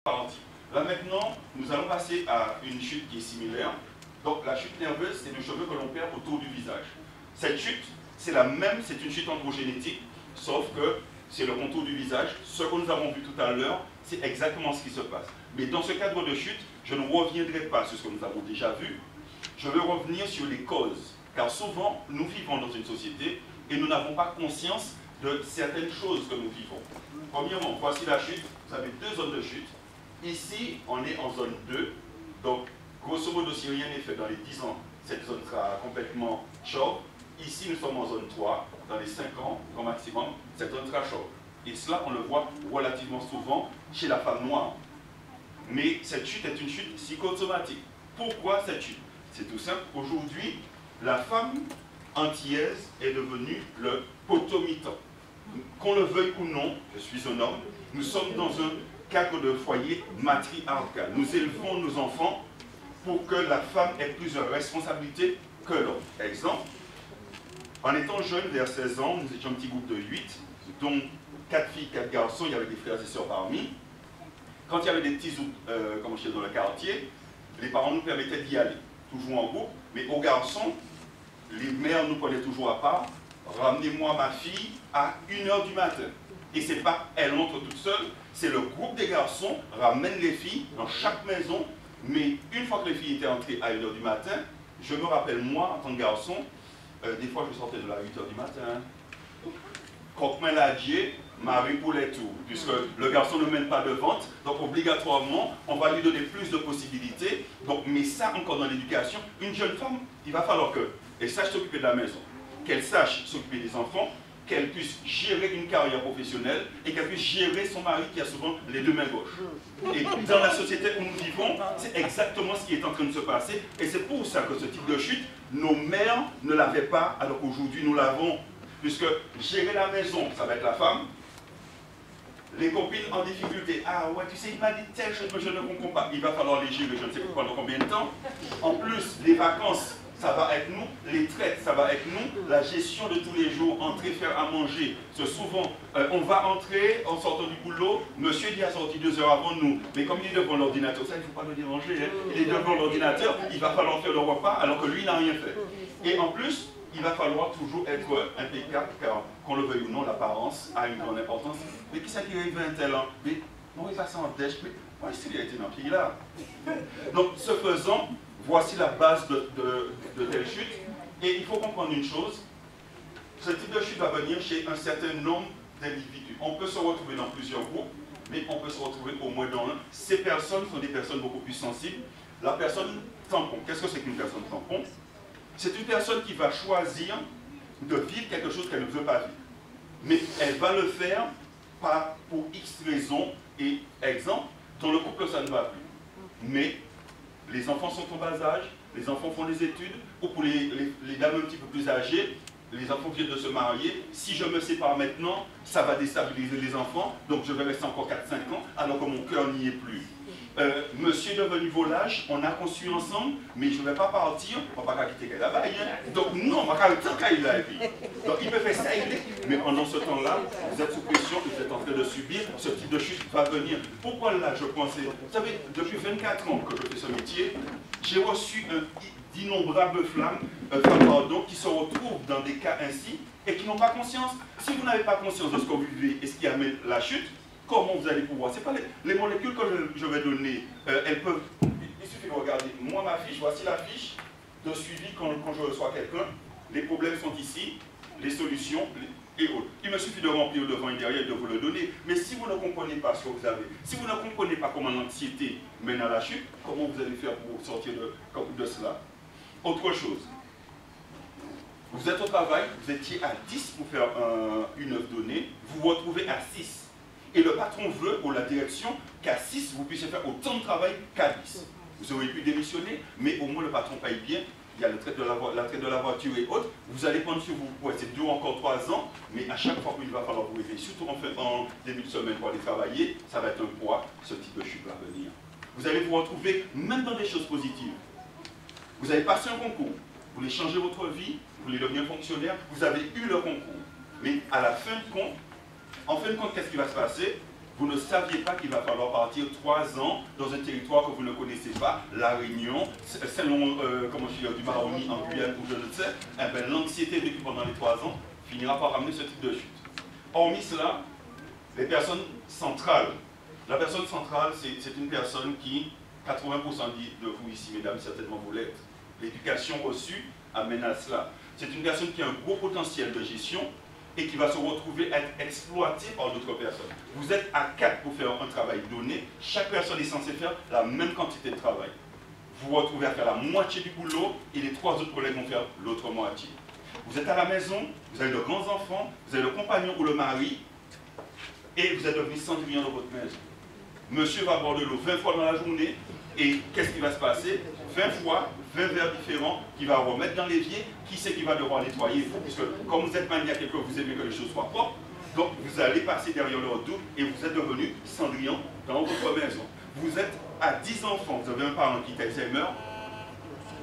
partie. Là maintenant, nous allons passer à une chute qui est similaire. Donc la chute nerveuse, c'est le cheveu que l'on perd autour du visage. Cette chute, c'est la même, c'est une chute androgénétique, sauf que c'est le contour du visage. Ce que nous avons vu tout à l'heure, c'est exactement ce qui se passe. Mais dans ce cadre de chute, je ne reviendrai pas sur ce que nous avons déjà vu. Je veux revenir sur les causes. Car souvent, nous vivons dans une société et nous n'avons pas conscience de certaines choses que nous vivons. Premièrement, voici la chute. Vous avez deux zones de chute. Ici, on est en zone 2. Donc, grosso modo, si rien n'est fait dans les 10 ans, cette zone sera complètement chauve. Ici, nous sommes en zone 3. Dans les 5 ans, au maximum, cette zone sera chauve. Et cela, on le voit relativement souvent chez la femme noire. Mais cette chute est une chute psychosomatique. Pourquoi cette chute? C'est tout simple. Aujourd'hui, la femme antillaise est devenue le potomitan. Qu'on le veuille ou non, je suis un homme, nous sommes dans un cadre de foyer matriarcal. Nous élevons nos enfants pour que la femme ait plus de responsabilités que l'homme. Exemple, en étant jeune, vers 16 ans, nous étions un petit groupe de 8, dont 4 filles, 4 garçons, il y avait des frères et sœurs parmi. Quand il y avait des petits comme je dis dans le quartier, les parents nous permettaient d'y aller, toujours en groupe, mais aux garçons, les mères nous prenaient toujours à part. Ramenez-moi ma fille à 1h du matin. Et c'est pas elle entre toute seule, c'est le groupe des garçons ramène les filles dans chaque maison. Mais une fois que les filles étaient entrées à 1h du matin, je me rappelle moi, en tant que garçon, des fois je sortais de la 8h du matin. Croque-main l'adier, Marie pour les tours, puisque le garçon ne mène pas de vente, donc obligatoirement, on va lui donner plus de possibilités. Donc, mais ça, encore dans l'éducation, une jeune femme, il va falloir qu'elle sache s'occuper de la maison, qu'elle sache s'occuper des enfants, qu'elle puisse gérer une carrière professionnelle et qu'elle puisse gérer son mari qui a souvent les deux mains gauches. Et dans la société où nous vivons, c'est exactement ce qui est en train de se passer. Et c'est pour ça que ce type de chute, nos mères ne l'avaient pas, alors qu'aujourd'hui nous l'avons. Puisque gérer la maison, ça va être la femme. Les copines en difficulté, ah ouais, tu sais, il m'a dit telle chose, mais je ne comprends pas. Il va falloir les gérer, je ne sais pas pendant combien de temps. En plus, les vacances, ça va être nous. Les traites, ça va être nous. La gestion de tous les jours, entrer, faire à manger. C'est souvent, on va entrer en sortant du boulot. Monsieur dit a sorti 2 heures avant nous. Mais comme il est devant l'ordinateur, ça, il ne faut pas le déranger. Hein. Il est devant l'ordinateur, il va falloir faire le repas alors que lui n'a rien fait. Et en plus, il va falloir toujours être impeccable, car qu'on le veuille ou non, l'apparence a une grande importance. Mais qui c'est qui arrive à un tel an? Mais non, il va s'en dèche, mais moi, il a été dans le pays là. Donc, ce faisant, voici la base de telle chute. Et il faut comprendre une chose, ce type de chute va venir chez un certain nombre d'individus. On peut se retrouver dans plusieurs groupes, mais on peut se retrouver au moins dans un. Ces personnes sont des personnes beaucoup plus sensibles. La personne tampon, qu'est-ce que c'est qu'une personne tampon? C'est une personne qui va choisir de vivre quelque chose qu'elle ne veut pas vivre. Mais elle va le faire pas pour X raisons. Et exemple, dans le couple, ça ne va plus. Mais les enfants sont en bas âge, les enfants font des études, ou pour les dames un petit peu plus âgées, les enfants viennent de se marier. Si je me sépare maintenant, ça va déstabiliser les enfants, donc je vais rester encore 4-5 ans, alors que mon cœur n'y est plus. Monsieur est devenu volage, on a conçu ensemble, mais je ne vais pas partir, on ne va pas quitter là-bas. Donc non, on va pas le temps qu'il a vie. Donc il peut faire ça, mais pendant ce temps-là, vous êtes sous pression, vous êtes en train de subir, ce type de chute va venir. Pourquoi là, je pensais, vous savez, depuis 24 ans que je fais ce métier, j'ai reçu d'innombrables femmes qui se retrouvent dans des cas ainsi et qui n'ont pas conscience. Si vous n'avez pas conscience de ce que vous vivez et ce qui amène la chute, comment vous allez pouvoir? Ce n'est pas les molécules que je vais donner. Elles peuvent. Il suffit de regarder. Moi, ma fiche, voici la fiche de suivi quand je reçois quelqu'un. Les problèmes sont ici, les solutions et autres. Il me suffit de remplir devant et derrière et de vous le donner. Mais si vous ne comprenez pas ce que vous avez, si vous ne comprenez pas comment l'anxiété mène à la chute, comment vous allez faire pour sortir de cela? Autre chose. Vous êtes au travail, vous étiez à 10 pour faire une œuvre donnée, vous vous retrouvez à 6. Et le patron veut, ou la direction, qu'à 6, vous puissiez faire autant de travail qu'à 10. Vous auriez pu démissionner, mais au moins le patron paye bien. Il y a le trait de la voiture et autres. Vous allez prendre sur vous pour rester 2 ou encore 3 ans, mais à chaque fois qu'il va falloir vous réveiller, surtout en début de semaine pour aller travailler, ça va être un poids, ce type de chute va venir. Vous allez vous retrouver même dans des choses positives. Vous avez passé un concours, vous voulez changer votre vie, vous voulez devenir fonctionnaire, vous avez eu le concours. Mais à la fin de compte, en fin de compte, qu'est-ce qui va se passer? Vous ne saviez pas qu'il va falloir partir 3 ans dans un territoire que vous ne connaissez pas, La Réunion, selon comment je dis, du Maroni en Guyane ou je ne sais, eh bien, l'anxiété vécue pendant les 3 ans finira par ramener ce type de chute. Hormis cela, les personnes centrales. La personne centrale, c'est une personne qui, 80% de vous ici, mesdames, certainement vous l'êtes. L'éducation reçue amène à cela. C'est une personne qui a un gros potentiel de gestion et qui va se retrouver être exploitée par d'autres personnes. Vous êtes à 4 pour faire un travail donné. Chaque personne est censée faire la même quantité de travail. Vous vous retrouvez à faire la moitié du boulot et les 3 autres collègues vont faire l'autre moitié. Vous êtes à la maison, vous avez de grands enfants, vous avez le compagnon ou le mari et vous êtes devenu Cendrillon dans votre maison. Monsieur va boire de l'eau 20 fois dans la journée et qu'est-ce qui va se passer? 20 fois, 20 verres différents qu'il va remettre dans l'évier. Qui c'est qui va devoir nettoyer? Vous, puisque comme vous êtes maniaque et que vous aimez que les choses soient propres, donc vous allez passer derrière leur dos et vous êtes devenu Cendrillon dans votre maison. Vous êtes à 10 enfants, vous avez un parent qui est Alzheimer.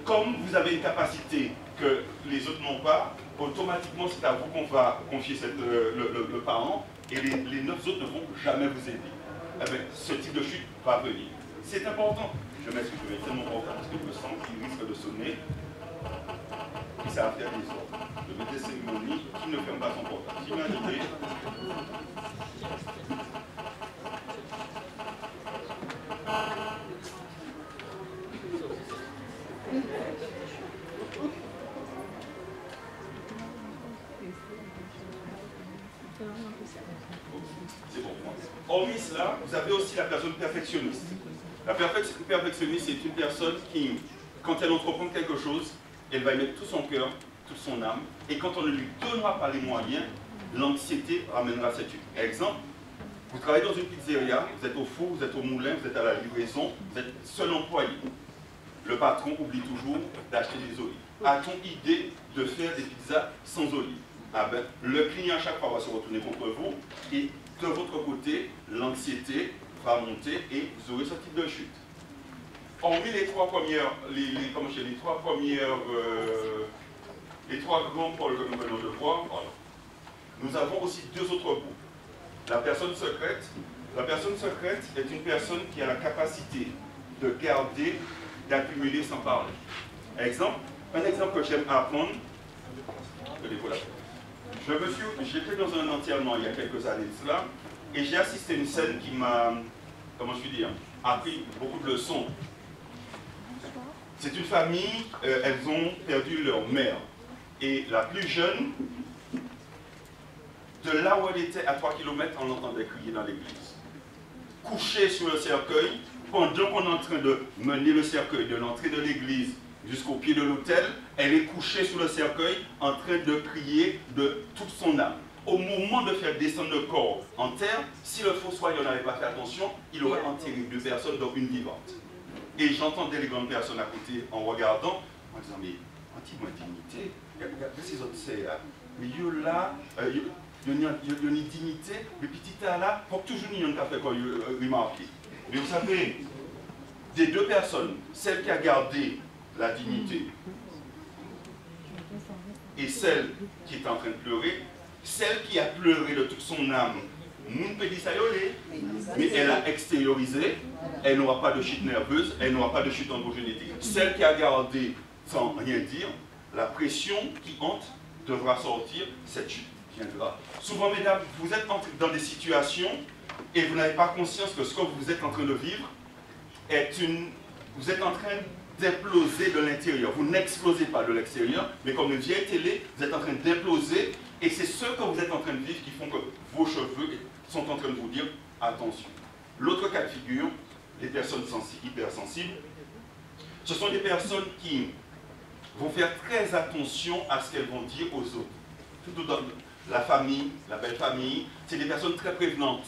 Comme vous avez une capacité que les autres n'ont pas, automatiquement c'est à vous qu'on va confier le parent et les 9 autres ne vont jamais vous aider. Eh bien, ce type de chute va venir. C'est important. Je m'excuse, je vais tellement important parce que je me sens qu'il risque de sonner. Et ça va faire des ordres. Je mets des cérémonies qui ne ferment pas son portable. Imaginez. C'est bon. Hormis cela, vous avez aussi la personne perfectionniste. La perfectionniste, c'est une personne qui, quand elle entreprend quelque chose, elle va y mettre tout son cœur, toute son âme, et quand on ne lui donnera pas les moyens, l'anxiété ramènera cette chute. Exemple, vous travaillez dans une pizzeria, vous êtes au four, vous êtes au moulin, vous êtes à la livraison, vous êtes seul employé. Le patron oublie toujours d'acheter des olives. A-t-on idée de faire des pizzas sans olives? Ah ben, le client à chaque fois va se retourner contre vous, et de votre côté, l'anxiété va monter et vous aurez ce type de chute. Hormis les 3 premières, les 3 grands pôles que nous venons de voir, voilà, nous avons aussi 2 autres bouts. La personne secrète est une personne qui a la capacité de garder, d'accumuler sans parler. Un exemple que j'aime apprendre, j'étais dans un enterrement il y a quelques années de cela, et j'ai assisté à une scène qui m'a, comment je puis dire, appris beaucoup de leçons. C'est une famille, elles ont perdu leur mère. Et la plus jeune, de là où elle était à 3 km, on l'entendait crier dans l'église. Couchée sur le cercueil, pendant qu'on est en train de mener le cercueil de l'entrée de l'église jusqu'au pied de l'autel, elle est couchée sur le cercueil en train de crier de toute son âme. Au moment de faire descendre le corps en terre, si le fossoyeur n'avait pas fait attention, il aurait enterré 2 personnes, dont une vivante. Et j'entendais les grandes personnes à côté en regardant, en disant, mais anti-moi dignité, regardez ces autres là, mais il là, il y a une dignité, mais petit là, il faut toujours y ait un café qu'on remarque. Mais vous savez, des 2 personnes, celle qui a gardé la dignité et celle qui est en train de pleurer, celle qui a pleuré de toute son âme, mais elle a extériorisé, elle n'aura pas de chute nerveuse, elle n'aura pas de chute androgénétique. Celle qui a gardé sans rien dire, la pression qui hante devra sortir, cette chute viendra. Souvent, mesdames, vous êtes dans des situations et vous n'avez pas conscience que ce que vous êtes en train de vivre est une... Vous êtes en train d'imploser de l'intérieur. Vous n'explosez pas de l'extérieur, mais comme une vieille télé, vous êtes en train d'imploser et c'est ce que vous êtes en train de vivre qui font que vos cheveux sont en train de vous dire attention. L'autre cas de figure, les personnes hypersensibles, ce sont des personnes qui vont faire très attention à ce qu'elles vont dire aux autres. Surtout dans la famille, la belle famille, c'est des personnes très prévenantes.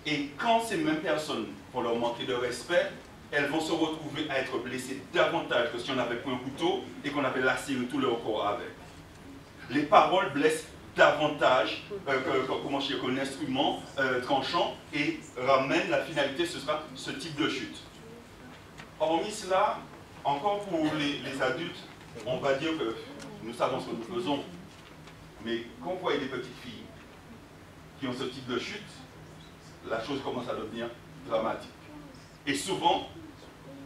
Et quand ces mêmes personnes vont leur manquer de respect, elles vont se retrouver à être blessées davantage que si on avait pris un couteau et qu'on avait lacéré tout leur corps avec. Les paroles blessent davantage qu'un instrument tranchant et ramène la finalité, ce sera ce type de chute. Hormis cela, encore pour les adultes, on va dire que nous savons ce que nous faisons, mais quand vous voyez des petites filles qui ont ce type de chute, la chose commence à devenir dramatique. Et souvent,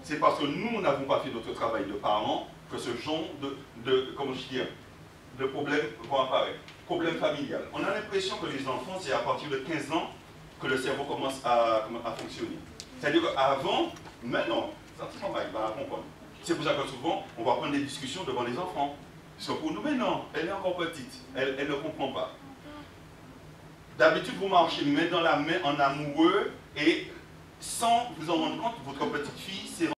c'est parce que nous n'avons pas fait notre travail de parents que ce genre comment je dis, de problèmes vont apparaître. Problème familial. On a l'impression que les enfants, c'est à partir de 15 ans que le cerveau commence à fonctionner. C'est-à-dire qu'avant, mais non, sentiment il va comprendre. C'est pour ça que souvent, on va prendre des discussions devant les enfants. Parce que pour nous, mais non, elle est encore petite, elle ne comprend pas. D'habitude, vous marchez main dans la main en amoureux et sans vous en rendre compte, votre petite fille s'est